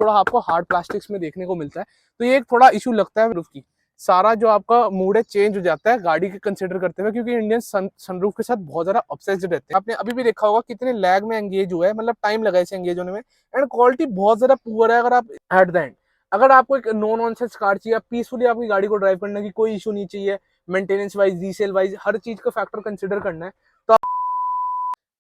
थोड़ा आपको hard plastics में देखने को मिलता है। तो ये एक थोड़ा इशू लगता है रूफ की, सारा जो आपका मूड है चेंज हो जाता है गाड़ी के कंसिडर करते हुए, क्योंकि इंडियन सनरूफ के साथ बहुत ज्यादा ऑब्सेस्ड रहते हैं। आपने अभी भी देखा होगा कितने लैग में एंगेज हुआ है, मतलब टाइम लगा इसे एंगेज होने में, एंड क्वालिटी बहुत ज्यादा पुअर है। अगर आप एट द एंड अगर आपको एक नो नॉनसेंस कार चाहिए, पीसफुली आपकी गाड़ी को ड्राइव करने की कोई इशू नहीं चाहिए, मेंटेनेंस वाइज रीसेल वाइज हर चीज का फैक्टर कंसिडर करना है, तो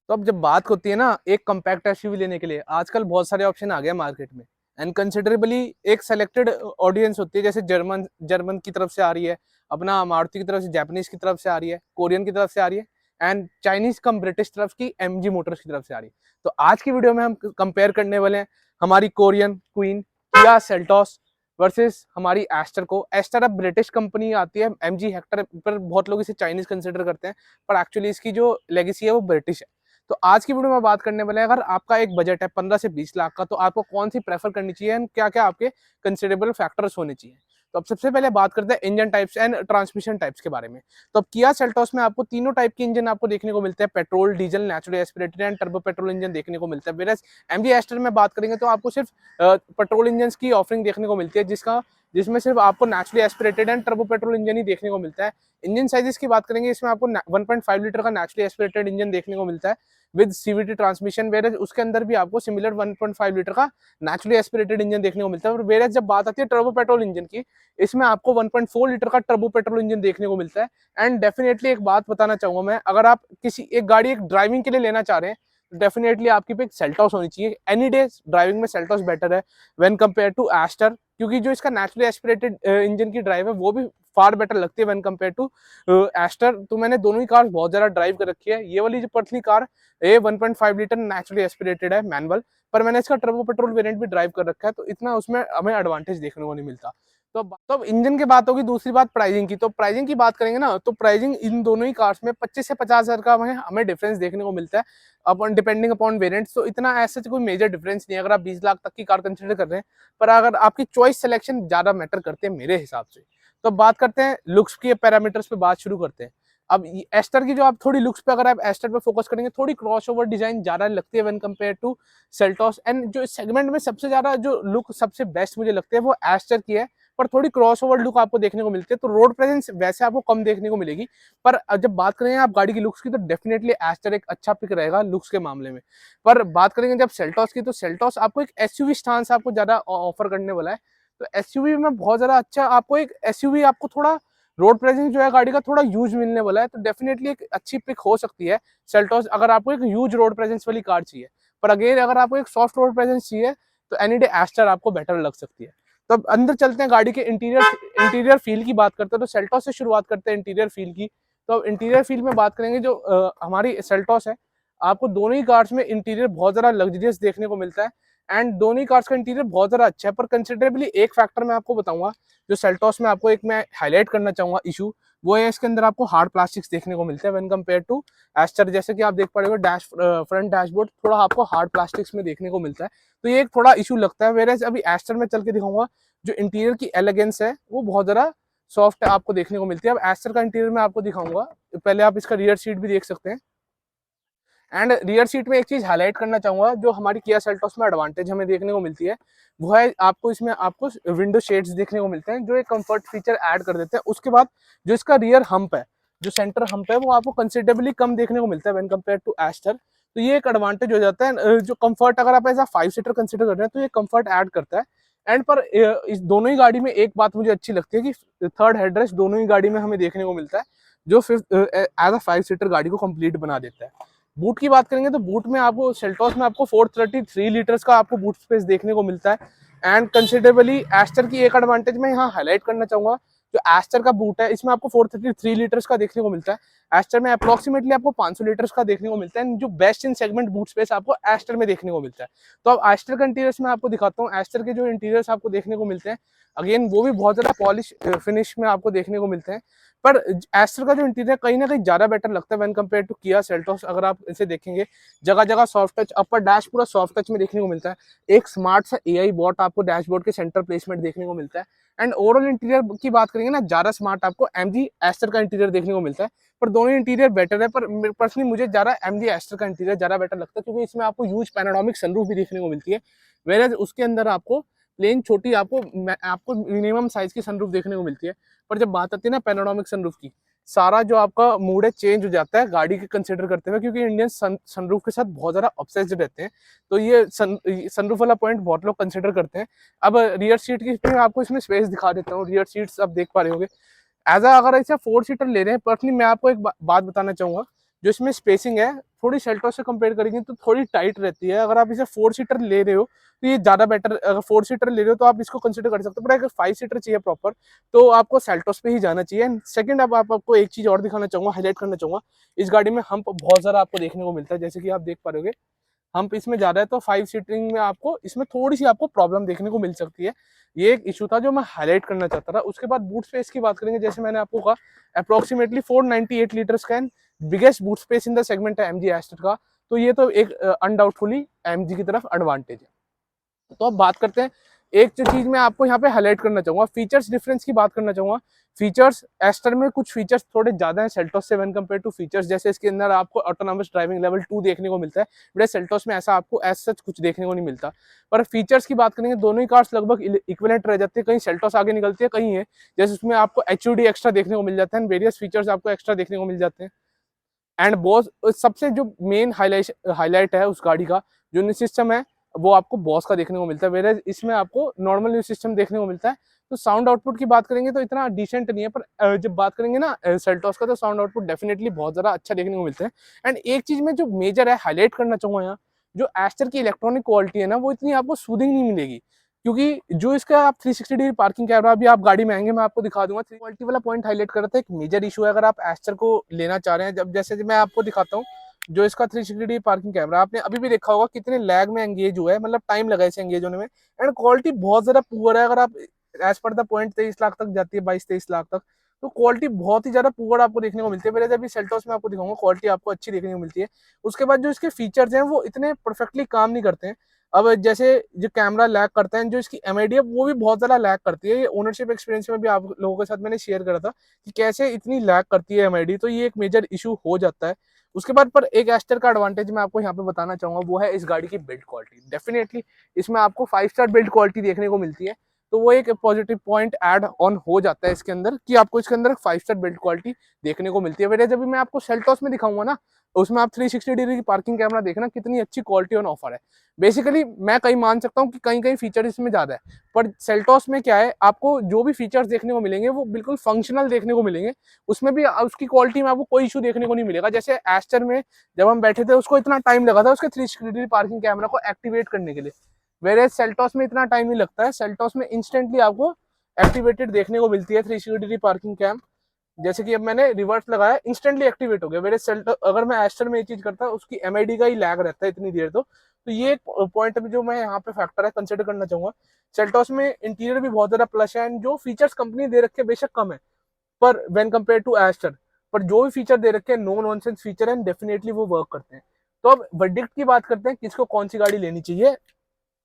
अब जब बात होती है ना एक कम्पैक्ट एसयूवी लेने के लिए, आजकल बहुत सारे ऑप्शन आ गए मार्केट में, एंड कंसिडरेबली एक सेलेक्टेड ऑडियंस होती है, जैसे जर्मन जर्मन की तरफ से आ रही है, अपना मारुति की तरफ से, जापानीज की तरफ से आ रही है, कोरियन की तरफ से आ रही है, एंड चाइनीज कम ब्रिटिश तरफ की एमजी मोटर्स की तरफ से आ रही है। तो आज की वीडियो में हम कंपेयर करने वाले हैं हमारी Korean queen Kia Seltos versus हमारी एस्टर को। एस्टर अब ब्रिटिश कंपनी आती है, एमजी हेक्टर पर बहुत लोग इसे चाइनीज कंसिडर करते हैं, पर एक्चुअली इसकी जो लेगेसी है वो ब्रिटिश है। तो आज की वीडियो में बात करने वाले हैं, अगर आपका एक बजट है 15 से 20 लाख का, तो आपको कौन सी प्रेफर करनी चाहिए एंड क्या क्या आपके कंसिडरेबल फैक्टर्स होने चाहिए। तो अब सबसे पहले बात करते हैं engine types and transmission types के बारे में। तो अब किया सेल्टोस में आपको तीनों टाइप के इंजन आपको देखने को मिलते हैं, petrol, diesel, natural aspirated and turbo petrol engine देखने को मिलता है। वेरएज एमजी एस्टर में बात करेंगे तो आपको सिर्फ पेट्रोल इंजन की ऑफरिंग देखने को मिलती है, जिसमें सिर्फ आपको naturally aspirated and turbo petrol engine ही देखने को मिलता है। इंजन साइजेस की बात करेंगे, इसमें आपको 1.5 लीटर का नेचुरली एस्पिरेटेड इंजन देखने को मिलता है विद सीवीटी ट्रांसमिशन, वेरेज उसके अंदर भी आपको सिमिलर 1.5 लीटर का नेचुरली एस्पिरेटेड इंजन देखने को मिलता है। और वेरेज जब बात आती है टर्बो पेट्रोल इंजन की, इसमें आपको 1.4 लीटर का टर्बो पेट्रोल इंजन देखने को मिलता है। एंड डेफिनेटली एक बात बताना चाहूंगा मैं, अगर आप किसी एक गाड़ी एक ड्राइविंग के लिए लेना चाह रहे हैं, तो डेफिनेटली आपकी पे एक सेल्टोस होनी चाहिए। एनी डे ड्राइविंग में सेल्टोस बेटर है व्हेन कंपेयर टू एस्टर, क्योंकि जो इसका नेचुरली एस्पिरेटेड इंजन की ड्राइव है वो भी फार बेटर लगती है व्हेन कंपेयर टू एस्टर। तो मैंने दोनों ही कार बहुत ज्यादा ड्राइव कर रखी है। ये वाली जो पतली कार ये 1.5 लीटर नेचुरली एस्पिरेटेड है मैनुअल, पर मैंने इसका टर्बो पेट्रोल वेरिएंट भी ड्राइव कर रखा है, तो इतना उसमें हमें एडवांटेज देखने को नहीं मिलता। तो अब इंजन की बात होगी, दूसरी बात प्राइसिंग की। तो प्राइसिंग की बात करेंगे ना, तो प्राइसिंग इन दोनों ही कार्स में 25 से 50 हजार का हमें डिफरेंस देखने को मिलता है अपन डिपेंडिंग अपॉन वेरिएंट्स। तो इतना ऐसा कोई मेजर डिफरेंस नहीं है अगर आप 20 लाख तक की कार कंसिडर कर रहे हैं, पर अगर आपकी चॉइस सिलेक्शन ज्यादा मैटर करते हैं मेरे हिसाब से। तो अब बात करते हैं लुक्स के पैरामीटर्स पे बात शुरू करते हैं। अब एस्टर की जो आप थोड़ी लुक्स पे अगर आप एस्टर पे फोकस करेंगे, थोड़ी क्रॉसओवर डिजाइन ज्यादा लगती है when compare to Seltos. And जो इस सेगमेंट में सबसे ज्यादा जो लुक सबसे बेस्ट मुझे लगती है वो एस्टर की है, पर थोड़ी क्रॉसओवर लुक आपको देखने को मिलती है। तो रोड प्रेजेंस वैसे आपको कम देखने को मिलेगी, पर जब बात करेंगे आप गाड़ी की लुक्स की, तो डेफिनेटली एस्टर एक अच्छा पिक रहेगा लुक्स के मामले में। पर बात करेंगे जब सेल्टोस की, तो सेल्टोस आपको एक एसयूवी स्टांस आपको ज्यादा ऑफर करने वाला है। तो एसयूवी में बहुत ज्यादा अच्छा आपको एक एसयूवी आपको थोड़ा रोड प्रेजेंस जो है गाड़ी का थोड़ा यूज मिलने वाला है, तो डेफिनेटली एक अच्छी पिक हो सकती है सेल्टोस अगर आपको एक ह्यूज रोड प्रेजेंस वाली कार चाहिए। पर अगेन अगर आपको एक सॉफ्ट रोड प्रेजेंस चाहिए, तो एनी डे एस्टर आपको बेटर लग सकती है। तो अब अंदर चलते हैं, गाड़ी के इंटीरियर फील की बात करते हैं, तो सेल्टोस से शुरुआत करते हैं इंटीरियर फील की। तो अब इंटीरियर फील में बात करेंगे, जो हमारी सेल्टोस है, आपको दोनों ही कार्स में इंटीरियर बहुत ज्यादा लग्जरियस देखने को मिलता है, एंड दोनों ही कार्स का इंटीरियर बहुत ज्यादा अच्छा है। पर कंसिडरेबली एक फैक्टर मैं आपको बताऊंगा जो सेल्टोस में आपको एक मैं हाईलाइट करना चाहूंगा इशू, वो है इसके अंदर आपको हार्ड प्लास्टिक्स देखने को मिलते हैं व्हेन कंपेयर टू एस्टर। जैसे कि आप देख पा रहे हो फ्रंट डैशबोर्ड थोड़ा आपको हार्ड प्लास्टिक्स में देखने को मिलता है, तो ये एक थोड़ा इशू लगता है। वेरेज अभी एस्टर में चल के दिखाऊंगा, जो इंटीरियर की एलिगेंस है वो बहुत ज्यादा सॉफ्ट आपको देखने को मिलती है। अब एस्टर का इंटीरियर में आपको दिखाऊंगा, पहले आप इसका रियर सीट भी देख सकते हैं। एंड रियर सीट में एक चीज हाईलाइट करना चाहूंगा, जो हमारी किया सेल्टोस में एडवांटेज हमें देखने को मिलती है, वो है आपको इसमें आपको विंडो शेड्स देखने को मिलते हैं, जो एक कंफर्ट फीचर ऐड कर देते हैं। उसके बाद जो इसका रियर हम्प है, जो सेंटर हम्प है, वो आपको कंसिडरेबली कम देखने को मिलता है व्हेन कंपेयर टू एस्टर। तो ये एक एडवांटेज हो जाता है। जो कंफर्ट अगर आप एज 5 सीटर कंसिडर कर रहे हैं, तो ये कंफर्ट ऐड करता है। एंड पर इस दोनों ही गाड़ी में एक बात मुझे अच्छी लगती है कि थर्ड हेडरेस्ट दोनों ही गाड़ी में हमें देखने को मिलता है, जो फिफ्थ एज 5 सीटर गाड़ी को कंप्लीट बना देता है। बूट की बात करेंगे, तो बूट में आपको सेल्टोस में आपको 433 लीटर्स का आपको बूट स्पेस देखने को मिलता है। एंड कंसिडरेबली एस्टर की एक एडवांटेज मैं यहाँ हाईलाइट करना चाहूंगा, जो एस्टर का बूट है इसमें आपको 433 लीटर्स का देखने को मिलता है। एस्टर में अप्रोक्सीमेटली आपको 500 लीटर्स का देखने को मिलता है, जो best in segment boot space आपको एस्टर में देखने को मिलता है। तो अब एस्टर का इंटीरियर्स मैं आपको दिखाता हूँ। एस्टर के जो इंटीरियर्स आपको देखने को मिलते हैं, अगेन वो भी बहुत ज्यादा पॉलिश फिनिश में आपको देखने को मिलते हैं। पर एस्टर का जो इंटीरियर कहीं ना कहीं ज्यादा बेटर लगता है when compare to Kia Seltos. अगर आप इसे देखेंगे, जगह जगह सॉफ्ट टच, अपर डैश पूरा सॉफ्ट टच में देखने को मिलता है। एक स्मार्ट सा एआई बॉट आपको डैशबोर्ड के सेंटर प्लेसमेंट देखने को मिलता है। एंड ओवरऑल इंटीरियर की बात करेंगे ना, ज्यादा स्मार्ट आपको एमजी एस्टर का इंटीरियर देखने को मिलता है। पर दोनों इंटीरियर बेटर है, पर पर्सनली मुझे ज्यादा एमजी एस्टर का इंटीरियर ज्यादा बेटर लगता है, क्योंकि इसमें आपको ह्यूज पैनोरामिक सनरूफ भी देखने को मिलती है। वेयर उसके अंदर आपको प्लेन छोटी आपको मिनिमम साइज की सनरूफ देखने को मिलती है। पर जब बात आती है ना पैनोरामिक सनरूफ की, सारा जो आपका मूड है चेंज हो जाता है गाड़ी के कंसिडर करते हुए, क्योंकि इंडियन सनरूफ के साथ बहुत ज्यादा ऑब्सेस्ड रहते हैं। तो ये सनरूफ वाला पॉइंट बहुत लोग कंसिडर करते हैं। अब रियर सीट की मैं आपको इसमें स्पेस दिखा देता हूँ। रियर सीट्स आप देख पा रहे होंगे। अगर ऐसे 4 सीटर ले रहे हैं, पर्सनली मैं आपको एक बात बताना चाहूंगा। जो इसमें स्पेसिंग है थोड़ी सेल्टोस से कंपेयर करेंगे तो थोड़ी टाइट रहती है। अगर आप इसे 4 सीटर ले रहे हो तो ये ज्यादा बेटर, अगर 4 सीटर ले रहे हो तो आप इसको कंसिडर कर सकते हो। पर अगर 5 सीटर चाहिए प्रॉपर, तो आपको सेल्टोस पे ही जाना चाहिए। सेकंड, अब आपको एक चीज और दिखाना चाहूंगा, हाईलाइट करना चाहूंगा। इस गाड़ी में हम्प बहुत ज्यादा आपको देखने को मिलता है, जैसे कि आप देख पा रहे होगे। हम्प इसमें ज्यादा है, तो 5 सीटिंग में आपको इसमें थोड़ी सी आपको प्रॉब्लम देखने को मिल सकती है। ये एक इशू था जो मैं हाईलाइट करना चाहता था। उसके बाद बूट स्पेस की बात करेंगे, जैसे मैंने आपको कहा अप्रोक्सीमेटली 498 लीटर्स का biggest boot space in the segment है एमजी एस्टर का। तो ये तो एक अनडाउटफुली एमजी की तरफ एडवांटेज है। तो अब बात करते हैं, एक जो चीज मैं आपको यहाँ पे हाईलाइट करना चाहूंगा, फीचर्स डिफरेंस की बात करना चाहूंगा। फीचर्स एस्टर में कुछ फीचर्स थोड़े ज्यादा हैं सेल्टोस से वन कंपेयर टू फीचर्स। जैसे इसके अंदर आपको ऑटोनॉमस ड्राइविंग लेवल 2 देखने को मिलता है, बट सेल्टोस में ऐसा आपको एज सच कुछ देखने को नहीं मिलता। पर फीचर्स की बात करेंगे, दोनों ही कार्स लगभग इक्विवेलेंट रह जाते हैं। कहीं सेल्टोस आगे निकलती है, कहीं है। जैसे उसमें आपको एचयूडी एक्स्ट्रा देखने को मिल जाता है, वेरियस फीचर्स आपको एक्स्ट्रा देखने को मिल जाते हैं। एंड बॉस सबसे जो मेन हाईलाइट है उस गाड़ी का, जो न्यू सिस्टम है वो आपको बॉस का देखने को मिलता है, वेयर इसमें आपको नॉर्मल न्यू सिस्टम देखने को मिलता है। तो साउंड आउटपुट की बात करेंगे तो इतना डिसेंट नहीं है, पर जब बात करेंगे ना सेल्टोस का, तो साउंड आउटपुट डेफिनेटली बहुत ज्यादा अच्छा देखने को मिलता है। एंड एक चीज में जो मेजर है हाईलाइट करना चाहूंगा यहाँ, जो एस्टर की इलेक्ट्रॉनिक क्वालिटी है ना, वो इतनी आपको सूदिंग नहीं मिलेगी। क्योंकि जो इसका आप 360 डिग्री पार्किंग कैमरा, भी आप गाड़ी में आएंगे मैं आपको दिखा दूंगा। क्वालिटी वाला पॉइंट हाईलाइट कर रहा था, एक मेजर इशू है अगर आप एस्टर को लेना चाह रहे हैं। जब जैसे मैं आपको दिखाता हूँ, जो इसका 360 डिग्री पार्किंग कैमरा, आपने अभी भी देखा होगा कितने लैग में एंगेज हुआ है, मतलब टाइम लगा इसे एंगेज होने में। एंड क्वालिटी बहुत ज्यादा पुअर है। अगर आप as per the point 23 lakh तक जाती है, 22-23 लाख तक, तो क्वालिटी बहुत ही ज्यादा पुअर आपको देखने को मिलती है। मेरे अभी सेल्टोस में आपको दिखाऊंगा, क्वालिटी आपको अच्छी देखने को मिलती है। उसके बाद जो इसके फीचर्स हैं वो इतने परफेक्टली काम नहीं करते हैं। अब जैसे जो कैमरा लैग करता है, जो इसकी एमआईडी है वो भी बहुत ज्यादा लैग करती है। ये ओनरशिप एक्सपीरियंस में भी आप लोगों के साथ मैंने शेयर करा था कि कैसे इतनी लैग करती है एमआईडी, तो ये एक मेजर इशू हो जाता है। उसके बाद पर एक एस्टर का एडवांटेज मैं आपको यहाँ पे बताना चाहूंगा, वो है इस गाड़ी की बिल्ड क्वालिटी। डेफिनेटली इसमें आपको 5 स्टार बिल्ड क्वालिटी देखने को मिलती है। तो वो एक पॉजिटिव पॉइंट ऐड ऑन हो जाता है इसके अंदर, कि आपको इसके अंदर 5 स्टार बिल्ड क्वालिटी देखने को मिलती है। वैसे जब भी मैं आपको सेल्टोस में दिखाऊंगा ना, उसमें आप 360 डिग्री की पार्किंग कैमरा देखना, कितनी अच्छी क्वालिटी ऑन ऑफर है। बेसिकली मैं कहीं मान सकता हूँ कि कहीं कहीं फीचर इसमें ज्यादा है, पर सेल्टोस में क्या है, आपको जो भी फीचर्स देखने को मिलेंगे वो बिल्कुल फंक्शनल देखने को मिलेंगे। उसमें भी उसकी क्वालिटी में आपको कोई इशू देखने को नहीं मिलेगा। जैसे एस्टर में जब हम बैठे थे, उसको इतना टाइम लगा था उसके 360 डिग्री पार्किंग कैमरा को एक्टिवेट करने के लिए, वेरे सेल्टोस में इतना टाइम नहीं लगता है। सेल्टोस में इंस्टेंटली आपको एक्टिवेटेड देखने को मिलती है 360 डिग्री पार्किंग कैम। जैसे कि अब मैंने रिवर्स लगाया, इंस्टेंटली एक्टिवेट हो गया। मेरे सेल्टो अगर मैं एस्टर में ये चीज करता उसकी एमआईडी का ही लैग रहता है इतनी देर। तो ये एक पॉइंट जो मैं यहाँ पे फैक्टर है कंसिडर करना चाहूंगा। सेल्टोस में इंटीरियर भी बहुत ज्यादा प्लस है, एंड जो फीचर्स कंपनी दे रखे बेशक कम है, पर व्हेन कंपेयर टू एस्टर, पर जो भी फीचर दे रखे हैं नो नॉनसेंस फीचर है, डेफिनेटली वो वर्क करते हैं। तो अब वर्डिक्ट की बात करते हैं, किसको कौन सी गाड़ी लेनी चाहिए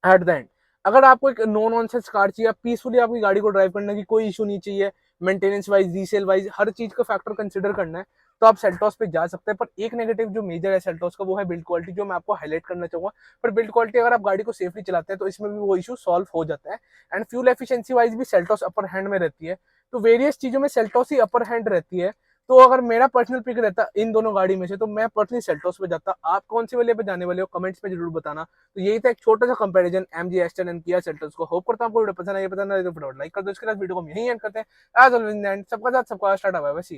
एट द एंड। अगर आपको एक नो नॉनसेंस कार चाहिए, पीसफुली आपकी गाड़ी को ड्राइव करने की कोई इशू नहीं चाहिए, मेंटेनेंस वाइज रीसेल वाइज हर चीज का फैक्टर कंसिडर करना है, तो आप सेल्टोस पे जा सकते हैं। पर एक नेगेटिव जो मेजर है सेल्टोस का, वो है बिल्ड क्वालिटी, जो मैं आपको हाईलाइट करना चाहूंगा। पर बिल्ड क्वालिटी अगर आप गाड़ी को सेफली चलाते हैं तो इसमें भी वो इशू सॉल्व हो जाता है। एंड फ्यूल एफिशिएंसी वाइज भी सेल्टोस अपर हैंड में रहती है। तो वेरियस चीजों में सेल्टोस ही अपर हैंड रहती है। तो अगर मेरा पर्सनल पिक रहता इन दोनों गाड़ी में से, तो मैं पर्सनली सेल्टोस पे जाता। आप कौन सी वाले पे जाने वाले हो, कमेंट्स में जरूर बताना। तो यही था एक छोटा सा comparison MG ester and Kia Seltos को। होप करता हूं आपको वीडियो पसंद आई। पसंद आए तो फटाफट लाइक कर दो। इसके साथ वीडियो को हम यहीं एंड करते हैं। एज ऑलवेज सबका साथ सबका स्टार्ट हुआ है, बस।